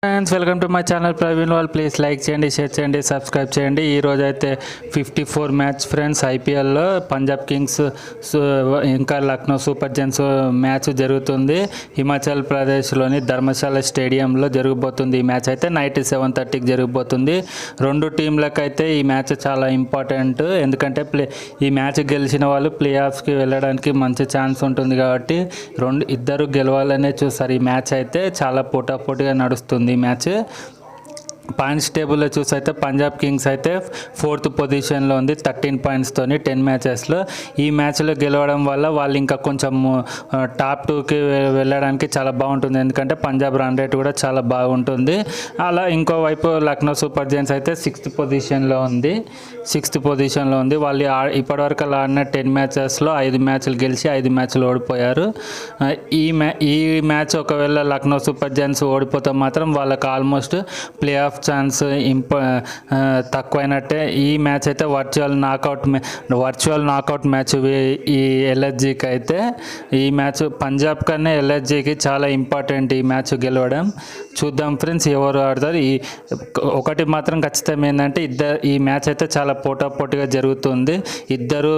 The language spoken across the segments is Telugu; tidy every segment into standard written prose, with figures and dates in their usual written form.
Friends welcome to my channel Praveen వాళ్ళు ప్లీజ్ లైక్ చేయండి షేర్ చేయండి సబ్స్క్రైబ్ చేయండి. ఈరోజు అయితే 54 మ్యాచ్ ఫ్రెండ్స్ ఐపీఎల్లో పంజాబ్ కింగ్స్ ఇంకా లక్నో సూపర్ జెయింట్స్ మ్యాచ్ జరుగుతుంది. హిమాచల్ ప్రదేశ్లోని ధర్మశాల స్టేడియంలో జరగబోతుంది. ఈ మ్యాచ్ అయితే నైట్ 7:30కి జరగబోతుంది. రెండు టీంలకైతే ఈ మ్యాచ్ చాలా ఇంపార్టెంట్. ఎందుకంటే ఈ మ్యాచ్ గెలిచిన వాళ్ళు ప్లే ఆఫ్స్కి వెళ్ళడానికి మంచి ఛాన్స్ ఉంటుంది కాబట్టి ఇద్దరు గెలవాలనే చూస్తారు. ఈ మ్యాచ్ అయితే చాలా పోటాపోటీగా నడుస్తుంది. ఈ మ్యాచ్ పాయింట్స్ టేబుల్లో చూసైతే పంజాబ్ కింగ్స్ అయితే 4th పొజిషన్లో ఉంది 13 పాయింట్స్తోని 10 మ్యాచెస్లో. ఈ మ్యాచ్లో గెలవడం వల్ల వాళ్ళు ఇంకా కొంచెం టాప్ 2కి వెళ్ళడానికి చాలా బాగుంటుంది. ఎందుకంటే పంజాబ్ రన్ రేట్ కూడా చాలా బాగుంటుంది. అలా ఇంకోవైపు లక్నో సూపర్ జెయింట్స్ అయితే 6th పొజిషన్లో ఉంది. వాళ్ళు ఇప్పటివరకు అలా ఆడిన 10 మ్యాచెస్లో 5 మ్యాచ్లు గెలిచి 5 మ్యాచ్లు ఓడిపోయారు. ఈ మ్యాచ్ ఒకవేళ లక్నో సూపర్ జెయింట్స్ ఓడిపోతే మాత్రం వాళ్ళకి ఆల్మోస్ట్ ప్లే ఆఫ్ ఛాన్స్ తక్కువైనట్టే. ఈ మ్యాచ్ అయితే వర్చువల్ నాకౌట్ మ్యాచ్ ఈ ఎల్ఎస్జీకి అయితే. ఈ మ్యాచ్ పంజాబ్ కన్నా ఎల్ఎస్జీకి చాలా ఇంపార్టెంట్ ఈ మ్యాచ్ గెలవడం. చూద్దాం ఫ్రెండ్స్ ఎవరు ఆడతారు. ఒకటి మాత్రం ఖచ్చితం ఏంటంటే ఈ మ్యాచ్ అయితే చాలా పోటాపోటీగా జరుగుతుంది. ఇద్దరు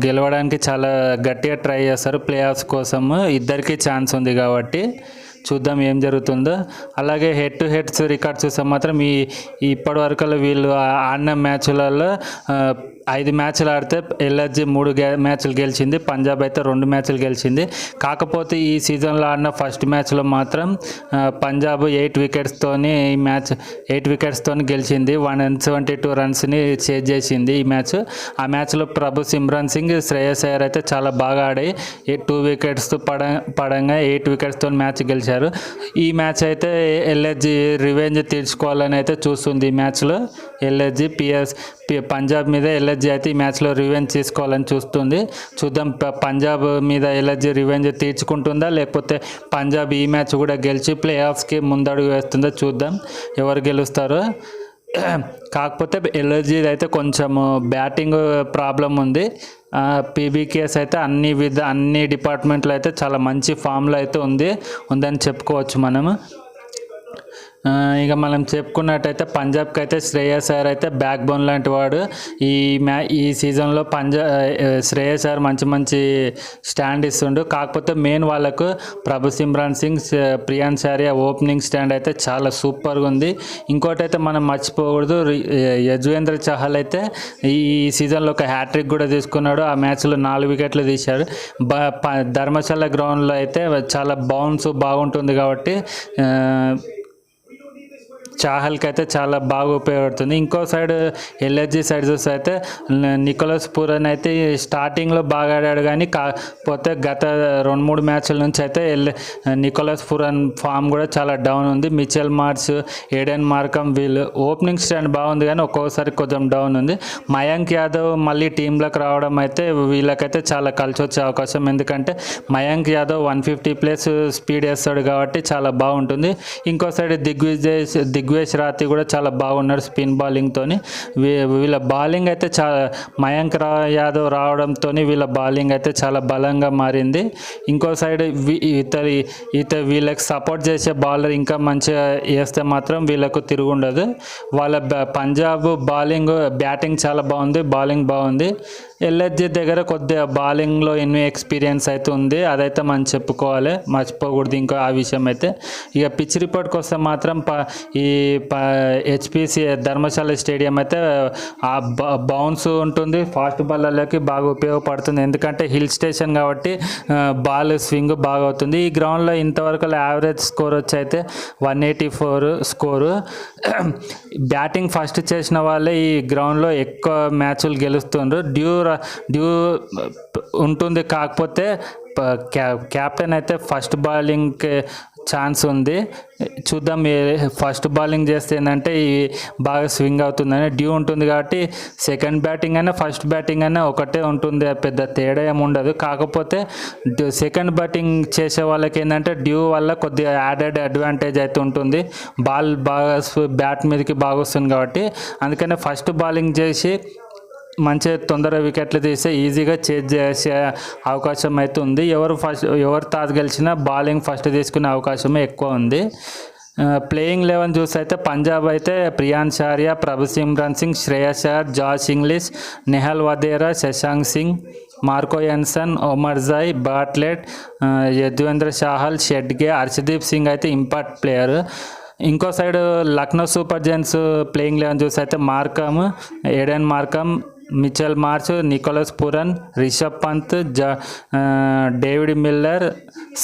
గెలవడానికి చాలా గట్టిగా ట్రై చేస్తారు ప్లే ఆఫ్స్ కోసం. ఇద్దరికి ఛాన్స్ ఉంది కాబట్టి చూద్దాం ఏం జరుగుతుందో. అలాగే హెడ్ టు హెడ్స్ రికార్డ్ చూస్తే మాత్రం ఇప్పటి వరకు వీళ్ళు ఆడిన మ్యాచ్లలో 5 మ్యాచ్లు ఆడితే ఎల్ఎస్జీ 3 మ్యాచ్లు గెలిచింది, పంజాబ్ అయితే 2 మ్యాచ్లు గెలిచింది. కాకపోతే ఈ సీజన్లో ఆడిన ఫస్ట్ మ్యాచ్లో మాత్రం పంజాబ్ 8 వికెట్స్తోని గెలిచింది. 172 రన్స్ని చేజ్ చేసింది ఈ మ్యాచ్. ఆ మ్యాచ్లో ప్రభు సిమ్రన్ సింగ్, శ్రేయస్ అయ్యర్ అయితే చాలా బాగా ఆడాయి. 2 వికెట్స్ పడంగా 8 వికెట్స్తో మ్యాచ్ గెలిచారు. ఈ మ్యాచ్ అయితే ఎల్ఎస్జీ రివెంజ్ తీర్చుకోవాలని అయితే చూస్తుంది. ఈ మ్యాచ్లో ఎల్ఎస్జీ పంజాబ్ మీద ఎల్ఎస్జీ అయితే ఈ మ్యాచ్లో రివెంజ్ తీసుకోవాలని చూస్తుంది. చూద్దాం పంజాబ్ మీద ఎల్ఎస్జీ రివెంజ్ తీర్చుకుంటుందా లేకపోతే పంజాబ్ ఈ మ్యాచ్ కూడా గెలిచి ప్లే ఆఫ్స్కి ముందడుగు వేస్తుందో చూద్దాం ఎవరు గెలుస్తారో. కాకపోతే ఎల్ఎస్జీ అయితే కొంచెం బ్యాటింగ్ ప్రాబ్లం ఉంది. పీబీకేఎస్ అయితే అన్ని డిపార్ట్మెంట్లో అయితే చాలా మంచి ఫామ్లో అయితే ఉందని చెప్పుకోవచ్చు మనము. ఇక మనం చెప్పుకున్నట్టయితే పంజాబ్కి అయితే శ్రేయస్ అయ్యర్ అయితే బ్యాక్ బోన్ లాంటి వాడు. ఈ సీజన్లో శ్రేయస్ అయ్యర్ మంచి స్టాండ్ ఇస్తుండు. కాకపోతే మెయిన్ వాళ్ళకు ప్రభు సిమ్రాన్ సింగ్, ప్రియాంశ్ ఆర్య ఓపెనింగ్ స్టాండ్ అయితే చాలా సూపర్గా ఉంది. ఇంకోటి అయితే మనం మర్చిపోకూడదు, యజ్వేంద్ర చహల్ అయితే ఈ సీజన్లో ఒక హ్యాట్రిక్ కూడా తీసుకున్నాడు. ఆ మ్యాచ్లో 4 వికెట్లు తీశాడు. ధర్మశాల గ్రౌండ్లో అయితే చాలా బాగుంటుంది కాబట్టి చాహల్కి అయితే చాలా బాగా ఉపయోగపడుతుంది. ఇంకో సైడ్ ఎల్ఎస్జీ సైడ్ చూస్తే అయితే నికోలస్ పూరన్ అయితే స్టార్టింగ్లో బాగా ఆడాడు, కానీ కాకపోతే గత 2-3 మ్యాచ్ల నుంచి అయితే నికోలస్ పూరన్ ఫామ్ కూడా చాలా డౌన్ ఉంది. మిచెల్ మార్ష్, ఏడెన్ మార్కమ్ వీళ్ళు ఓపెనింగ్ స్టాండ్ బాగుంది, కానీ ఒక్కోసారి కొంచెం డౌన్ ఉంది. మయాంక్ యాదవ్ మళ్ళీ టీంలోకి రావడం అయితే వీళ్ళకైతే చాలా కలిసి వచ్చే అవకాశం. ఎందుకంటే మయాంక్ యాదవ్ 150+ స్పీడ్ వేస్తాడు కాబట్టి చాలా బాగుంటుంది. ఇంకో సైడ్ దిగ్వేష్ రాతి కూడా చాలా బాగున్నాడు స్పిన్ బౌలింగ్తోని. వీళ్ళ బౌలింగ్ అయితే మయాంక్ యాదవ్ రావడంతో వీళ్ళ బౌలింగ్ అయితే చాలా బలంగా మారింది. ఇంకో సైడ్ వీళ్ళకి సపోర్ట్ చేసే బౌలర్ ఇంకా మంచిగా వేస్తే మాత్రం వీళ్ళకు తిరుగుండదు. వాళ్ళ పంజాబ్ బ్యాటింగ్ చాలా బాగుంది, బౌలింగ్ బాగుంది. ఎల్ఎస్జీ దగ్గర కొద్దిగా బౌలింగ్లో ఎక్స్పీరియన్స్ అయితే ఉంది, అదైతే మనం చెప్పుకోవాలి, మర్చిపోకూడదు. ఇంకో ఆ విషయం అయితే ఇక పిచ్ రిపోర్ట్కి వస్తే మాత్రం ఈ హెచ్పిసి ధర్మశాల స్టేడియం అయితే బౌన్స్ ఉంటుంది, ఫాస్ట్ బాలర్లకి బాగా ఉపయోగపడుతుంది. ఎందుకంటే హిల్ స్టేషన్ కాబట్టి బాల్ స్వింగ్ బాగా అవుతుంది. ఈ గ్రౌండ్లో ఇంతవరకు యావరేజ్ స్కోర్ వచ్చి అయితే 184 స్కోరు. బ్యాటింగ్ ఫస్ట్ చేసిన వాళ్ళే ఈ గ్రౌండ్లో ఎక్కువ మ్యాచ్లు గెలుస్తుండ్రు. డ్యూ ఉంటుంది, కాకపోతే క్యాప్టెన్ అయితే ఫస్ట్ బౌలింగ్కి ఛాన్స్ ఉంది. చూద్దాం ఫస్ట్ బౌలింగ్ చేస్తే ఏంటంటే బాగా స్వింగ్ అవుతుందని. డ్యూ ఉంటుంది కాబట్టి సెకండ్ బ్యాటింగ్ అయినా ఫస్ట్ బ్యాటింగ్ అయినా ఒకటే ఉంటుంది, పెద్ద తేడా ఏమి ఉండదు. కాకపోతే సెకండ్ బ్యాటింగ్ చేసే వాళ్ళకి ఏంటంటే డ్యూ వల్ల కొద్దిగా యాడెడ్ అడ్వాంటేజ్ అయితే ఉంటుంది. బాల్ బాగా బ్యాట్ మీదకి బాగా వస్తుంది కాబట్టి అందుకనే ఫస్ట్ బౌలింగ్ చేసి మంచిగా తొందరగా వికెట్లు తీస్తే ఈజీగా చేజ్ చేసే అవకాశం అయితే ఉంది. ఎవరు టాస్ గెలిచినా బౌలింగ్ ఫస్ట్ తీసుకునే అవకాశమే ఎక్కువ ఉంది. ప్లేయింగ్ 11 చూస్తే అయితే పంజాబ్ అయితే Priyansh Arya, Prabhsimran Singh, Shreyas Iyer, Josh Inglis, Nehal Wadhera, Shashank Singh, Marco Jansen, Omarzai, Bartlett, Yuzvendra Chahal, Shedge, Harshdeep Singh అయితే ఇంపాక్ట్ ప్లేయర్. ఇంకో side Lucknow super giants playing 11 చూస్తే అయితే Markram, Aiden Markram, Mitchell Marsh, Nicholas Pooran, Rishabh Pant, David Miller,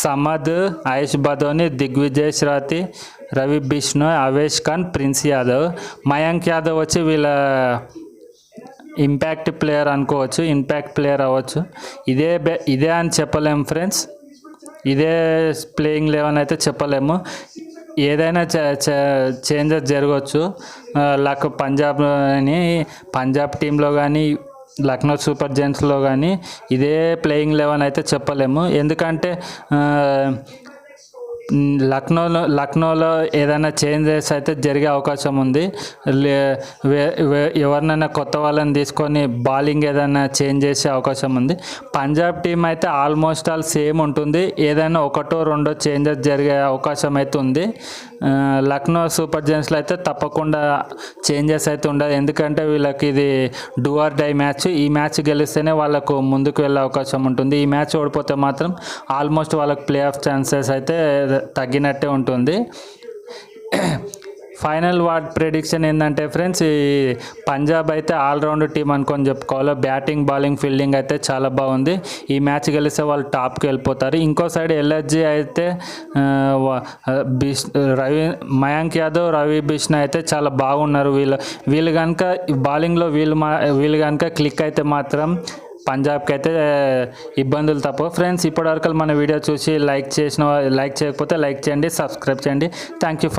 Samad, Ayush Badoni, Digvijay Rathi, Ravi Bishnoi, Avesh Khan, Prince Yadav. Mayank Yadav వచ్చి వీళ్ళ ఇంపాక్ట్ ప్లేయర్ అనుకోవచ్చు, ఇంపాక్ట్ ప్లేయర్ అవ్వచ్చు. ఇదే అని చెప్పలేము ఫ్రెండ్స్, ఇదే ప్లేయింగ్ 11 అయితే చెప్పలేము. ఏదైనా చేంజెస్ జరగవచ్చు. పంజాబ్ టీంలో కానీ లక్నో సూపర్ జైంట్స్లో కానీ ఇదే ప్లేయింగ్ 11 అయితే చెప్పలేము. ఎందుకంటే లక్నోలో ఏదైనా చేంజెస్ అయితే జరిగే అవకాశం ఉంది. ఎవరినైనా కొత్త వాళ్ళని తీసుకొని బౌలింగ్ ఏదైనా చేంజ్ చేసే అవకాశం ఉంది. పంజాబ్ టీం అయితే ఆల్మోస్ట్ ఆల్ సేమ్ ఉంటుంది. ఏదైనా ఒకటో రెండో చేంజెస్ జరిగే అవకాశం అయితే ఉంది. లక్నో సూపర్ జైంట్స్లో అయితే తప్పకుండా చేంజెస్ అయితే ఉండదు. ఎందుకంటే వీళ్ళకి ఇది డూ ఆర్ డై మ్యాచ్. ఈ మ్యాచ్ గెలిస్తేనే వాళ్ళకు ముందుకు వెళ్ళే అవకాశం ఉంటుంది. ఈ మ్యాచ్ ఓడిపోతే మాత్రం ఆల్మోస్ట్ వాళ్ళకి ప్లే ఆఫ్ ఛాన్సెస్ అయితే తగ్గినట్టే ఉంటుంది. ఫైనల్ ప్రెడిక్షన్ ఏంటంటే ఫ్రెండ్స్, ఈ పంజాబ్ అయితే ఆల్రౌండ్ టీం అనుకొని చెప్పుకోవాలి. బ్యాటింగ్, బౌలింగ్, ఫీల్డింగ్ అయితే చాలా బాగుంది. ఈ మ్యాచ్ గెలిస్తే వాళ్ళు టాప్కి వెళ్ళిపోతారు. ఇంకో సైడ్ ఎల్ఎస్జీ అయితే మయాంక్ యాదవ్, రవి బిష్ణోయ్ అయితే చాలా బాగున్నారు. వీళ్ళు కనుక బౌలింగ్లో వీళ్ళు కనుక క్లిక్ అయితే మాత్రం పంజాబ్కి అయితే ఇబ్బందులు తప్పవు. ఫ్రెండ్స్, ఇప్పటివరకు మన వీడియో చూసి లైక్ చేయకపోతే లైక్ చేయండి, సబ్స్క్రైబ్ చేయండి. Thank you for